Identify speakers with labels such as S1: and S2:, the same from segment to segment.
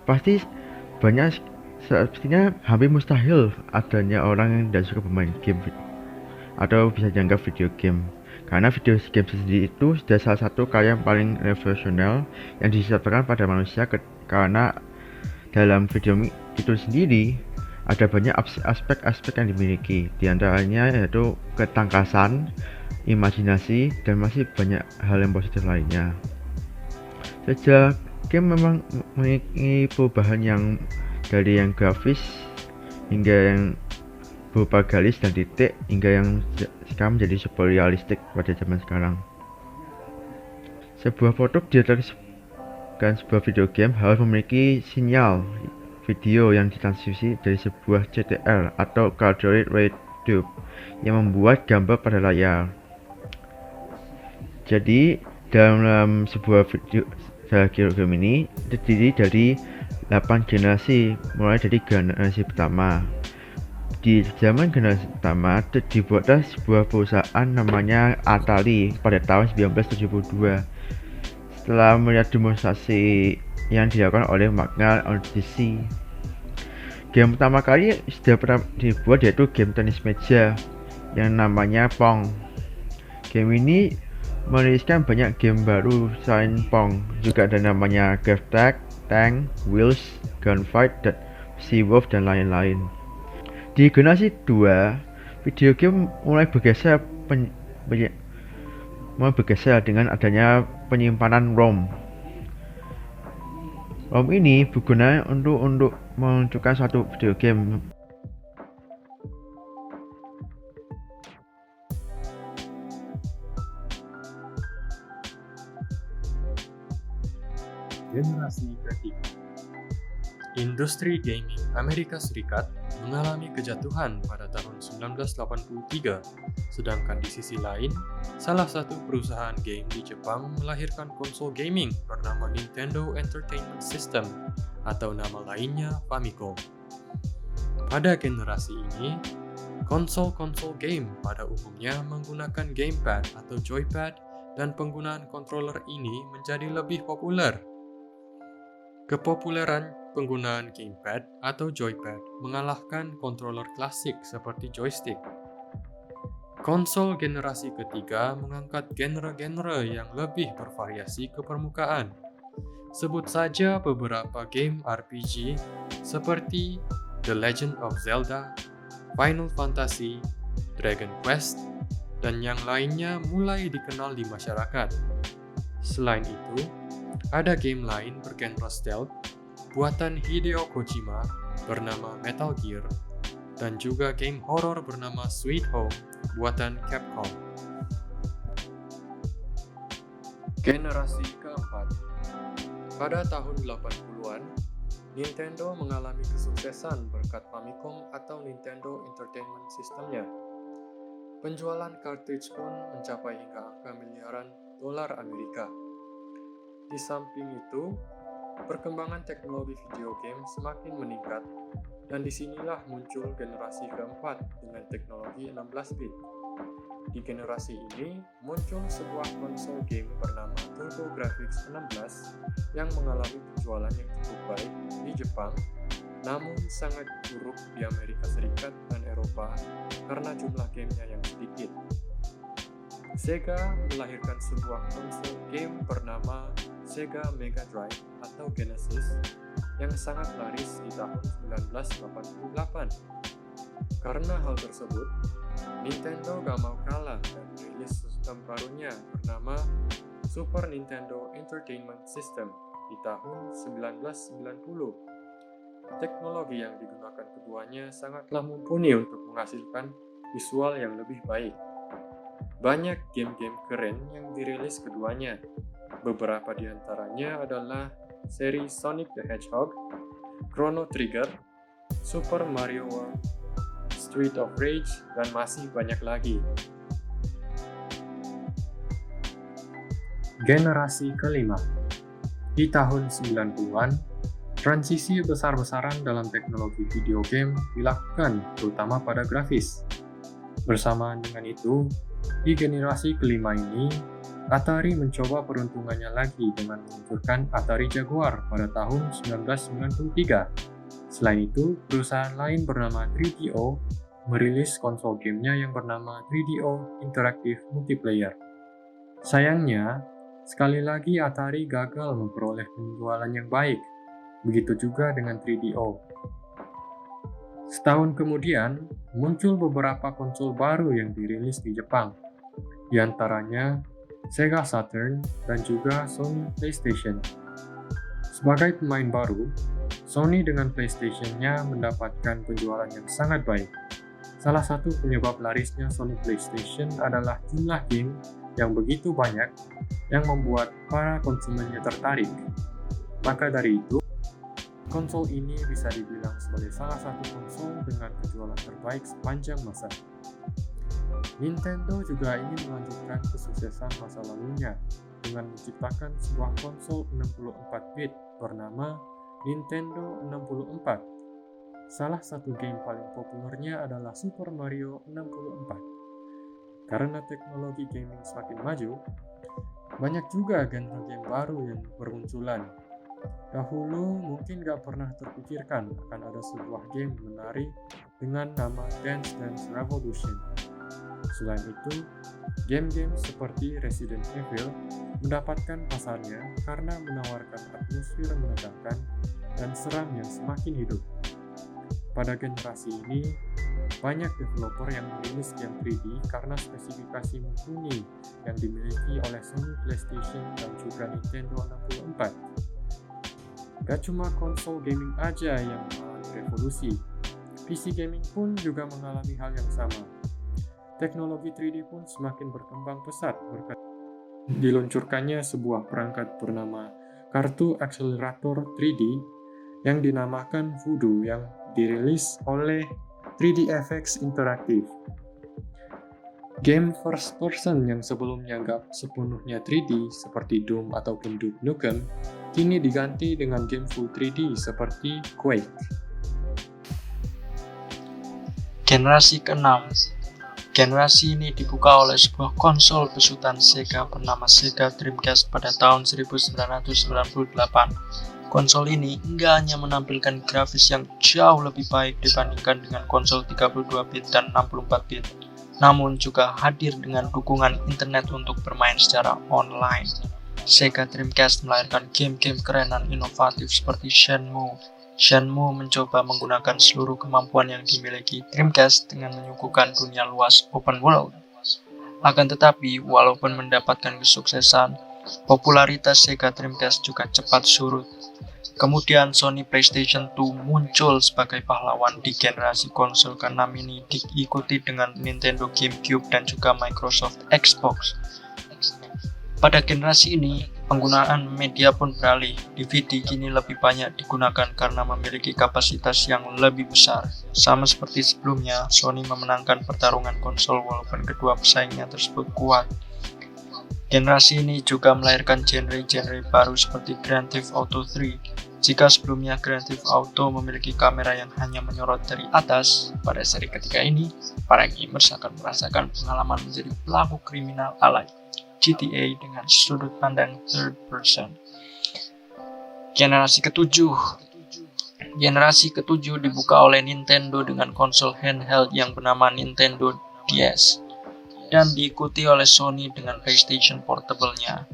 S1: pasti banyak, sepertinya hampir mustahil adanya orang yang tidak suka bermain game atau bisa dianggap video game, karena video game sendiri itu sudah salah satu karya yang paling revolusioner yang diciptakan pada manusia, karena dalam video itu sendiri ada banyak aspek-aspek yang dimiliki, diantaranya yaitu ketangkasan, imajinasi, dan masih banyak hal yang positif lainnya. Sejak game memang memiliki perubahan yang dari yang grafis hingga yang berupa garis dan titik, hingga yang sekarang menjadi super realistik pada zaman sekarang. Sebuah produk dihasilkan sebuah video game harus memiliki sinyal video yang ditransmisi dari sebuah CTR atau Colored Ray Tube yang membuat gambar pada layar. Jadi dalam sebuah video game ini terdiri dari 8 generasi, mulai dari generasi pertama. Di zaman generasi pertama dibuatlah sebuah perusahaan namanya Atari pada tahun 1972. Setelah melihat demonstrasi yang dilakukan oleh Magnum Odyssey, game pertama kali sudah pernah dibuat, yaitu game tenis meja yang namanya Pong. Game ini meriliskan banyak game baru selain Pong, juga ada namanya Grave Tag, Tank, Wheels, Gunfight, dan Seawolf, dan lain-lain. Di generasi 2, video game mulai bergeser dengan adanya penyimpanan ROM. ROM ini berguna untuk menunjukkan suatu video game.
S2: Generasi ketiga. Industri gaming Amerika Serikat mengalami kejatuhan pada tahun 1983, sedangkan di sisi lain, salah satu perusahaan game di Jepang melahirkan konsol gaming bernama Nintendo Entertainment System atau nama lainnya Famicom. Pada generasi ini, konsol-konsol game pada umumnya menggunakan gamepad atau joypad, dan penggunaan controller ini menjadi lebih populer. Kepopuleran penggunaan gamepad atau joypad mengalahkan controller klasik seperti joystick. Konsol generasi ketiga mengangkat genre-genre yang lebih bervariasi ke permukaan. Sebut saja beberapa game RPG seperti The Legend of Zelda, Final Fantasy, Dragon Quest, dan yang lainnya mulai dikenal di masyarakat. Selain itu, ada game lain bergenre stealth buatan Hideo Kojima bernama Metal Gear, dan juga game horror bernama Sweet Home buatan Capcom. Generasi keempat. Pada tahun 80-an, Nintendo mengalami kesuksesan berkat Famicom atau Nintendo Entertainment System-nya. Penjualan cartridge pun mencapai hingga angka miliaran dolar Amerika. Di samping itu, perkembangan teknologi video game semakin meningkat, dan disinilah muncul generasi keempat dengan teknologi 16-bit. Di generasi ini, muncul sebuah konsol game bernama TurboGrafx 16 yang mengalami penjualan yang cukup baik di Jepang, namun sangat buruk di Amerika Serikat dan Eropa karena jumlah gamenya yang sedikit. Sega melahirkan sebuah konsol game bernama Sega Mega Drive atau Genesis yang sangat laris di tahun 1988. Karena hal tersebut, Nintendo gak mau kalah dan merilis sistem barunya bernama Super Nintendo Entertainment System di tahun 1990. Teknologi yang digunakan keduanya sangatlah mumpuni untuk menghasilkan visual yang lebih baik. Banyak game-game keren yang dirilis keduanya. Beberapa di antaranya adalah seri Sonic the Hedgehog, Chrono Trigger, Super Mario World, Street of Rage, dan masih banyak lagi. Generasi kelima. Di tahun 90-an, transisi besar-besaran dalam teknologi video game dilakukan, terutama pada grafis. Bersamaan dengan itu, di generasi kelima ini, Atari mencoba peruntungannya lagi dengan meluncurkan Atari Jaguar pada tahun 1993. Selain itu, perusahaan lain bernama 3DO merilis konsol gamenya yang bernama 3DO Interactive Multiplayer. Sayangnya, sekali lagi Atari gagal memperoleh penjualan yang baik. Begitu juga dengan 3DO. Setahun kemudian, muncul beberapa konsol baru yang dirilis di Jepang, di antaranya Sega Saturn dan juga Sony PlayStation. Sebagai pemain baru, Sony dengan PlayStation-nya mendapatkan penjualan yang sangat baik. Salah satu penyebab larisnya Sony PlayStation adalah jumlah game yang begitu banyak yang membuat para konsumennya tertarik. Maka dari itu, konsol ini bisa dibilang sebagai salah satu konsol dengan penjualan terbaik sepanjang masa. Nintendo juga ingin melanjutkan kesuksesan masa lalunya dengan menciptakan sebuah konsol 64-bit bernama Nintendo 64. Salah satu game paling populernya adalah Super Mario 64. Karena teknologi gaming semakin maju, banyak juga genre game baru yang bermunculan. Dahulu mungkin gak pernah terpikirkan akan ada sebuah game menarik dengan nama Dance Dance Revolution. Selain itu, game-game seperti Resident Evil mendapatkan pasarnya karena menawarkan atmosfer menegangkan dan seram yang semakin hidup. Pada generasi ini, banyak developer yang merilis game 3D karena spesifikasi mumpuni yang dimiliki oleh Sony PlayStation dan juga Nintendo 64. Gak cuma konsol gaming aja yang mengalami revolusi, PC gaming pun juga mengalami hal yang sama. Teknologi 3D pun semakin berkembang pesat berkat diluncurkannya sebuah perangkat bernama kartu akselerator 3D yang dinamakan Voodoo yang dirilis oleh 3DFX Interactive. Game first person yang sebelumnya gak sepenuhnya 3D seperti Doom ataupun Duke Nukem kini diganti dengan game full 3D seperti Quake.
S3: Generasi ke-6. Generasi ini dibuka oleh sebuah konsol besutan Sega bernama Sega Dreamcast pada tahun 1998. Konsol ini enggak hanya menampilkan grafis yang jauh lebih baik dibandingkan dengan konsol 32-bit dan 64-bit, namun juga hadir dengan dukungan internet untuk bermain secara online. Sega Dreamcast melahirkan game-game keren dan inovatif seperti Shenmue. Shenmue mencoba menggunakan seluruh kemampuan yang dimiliki Dreamcast dengan menyuguhkan dunia luas open world. Akan tetapi, walaupun mendapatkan kesuksesan, popularitas Sega Dreamcast juga cepat surut. Kemudian Sony PlayStation 2 muncul sebagai pahlawan di generasi konsol ke-6 ini, diikuti dengan Nintendo GameCube dan juga Microsoft Xbox. Pada generasi ini, penggunaan media pun beralih. DVD kini lebih banyak digunakan karena memiliki kapasitas yang lebih besar. Sama seperti sebelumnya, Sony memenangkan pertarungan konsol walaupun kedua pesaingnya tersebut kuat. Generasi ini juga melahirkan genre-genre baru seperti Grand Theft Auto 3. Jika sebelumnya Grand Theft Auto memiliki kamera yang hanya menyorot dari atas, pada seri ketiga ini, para gamers akan merasakan pengalaman menjadi pelaku kriminal ala GTA dengan sudut pandang third person. Generasi ketujuh dibuka oleh Nintendo dengan konsol handheld yang bernama Nintendo DS dan diikuti oleh Sony dengan PlayStation Portable-nya.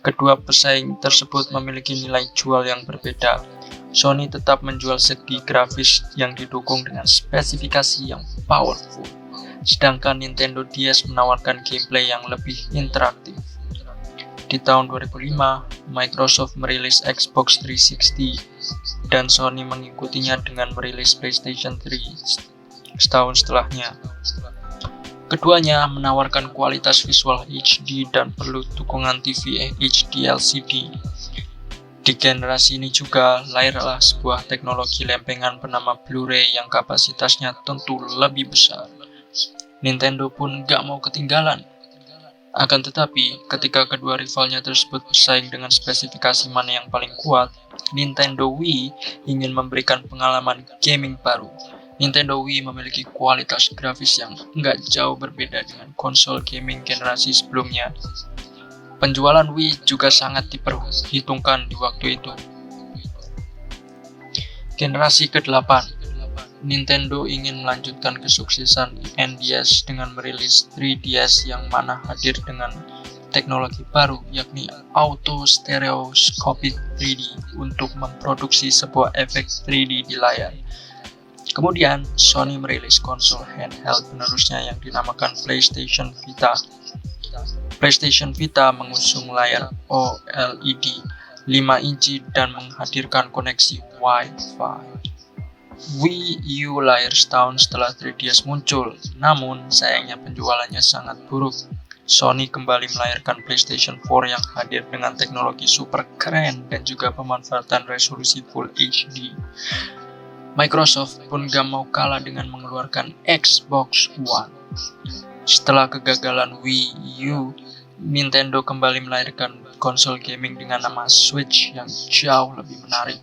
S3: Kedua pesaing tersebut memiliki nilai jual yang berbeda. Sony tetap menjual segi grafis yang didukung dengan spesifikasi yang powerful, sedangkan Nintendo DS menawarkan gameplay yang lebih interaktif. Di tahun 2005, Microsoft merilis Xbox 360 dan Sony mengikutinya dengan merilis PlayStation 3 setahun setelahnya. Keduanya menawarkan kualitas visual HD dan perlu dukungan TV HD LCD. Di generasi ini juga lahirlah sebuah teknologi lempengan bernama Blu-ray yang kapasitasnya tentu lebih besar. Nintendo pun gak mau ketinggalan. Akan tetapi, ketika kedua rivalnya tersebut bersaing dengan spesifikasi mana yang paling kuat, Nintendo Wii ingin memberikan pengalaman gaming baru. Nintendo Wii memiliki kualitas grafis yang nggak jauh berbeda dengan konsol gaming generasi sebelumnya. Penjualan Wii juga sangat diperhitungkan di waktu itu. Generasi ke-8, Nintendo ingin melanjutkan kesuksesan NDS dengan merilis 3DS yang mana hadir dengan teknologi baru yakni Auto Stereoscopic 3D untuk memproduksi sebuah efek 3D di layar. Kemudian Sony merilis konsol handheld penerusnya yang dinamakan PlayStation Vita. PlayStation Vita mengusung layar OLED 5 inci dan menghadirkan koneksi Wi-Fi. Wii U lahir setahun setelah 3DS muncul, namun sayangnya penjualannya sangat buruk. Sony kembali melahirkan PlayStation 4 yang hadir dengan teknologi super keren dan juga pemanfaatan resolusi Full HD. Microsoft pun gak mau kalah dengan mengeluarkan Xbox One. Setelah kegagalan Wii U, Nintendo kembali melahirkan konsol gaming dengan nama Switch yang jauh lebih menarik.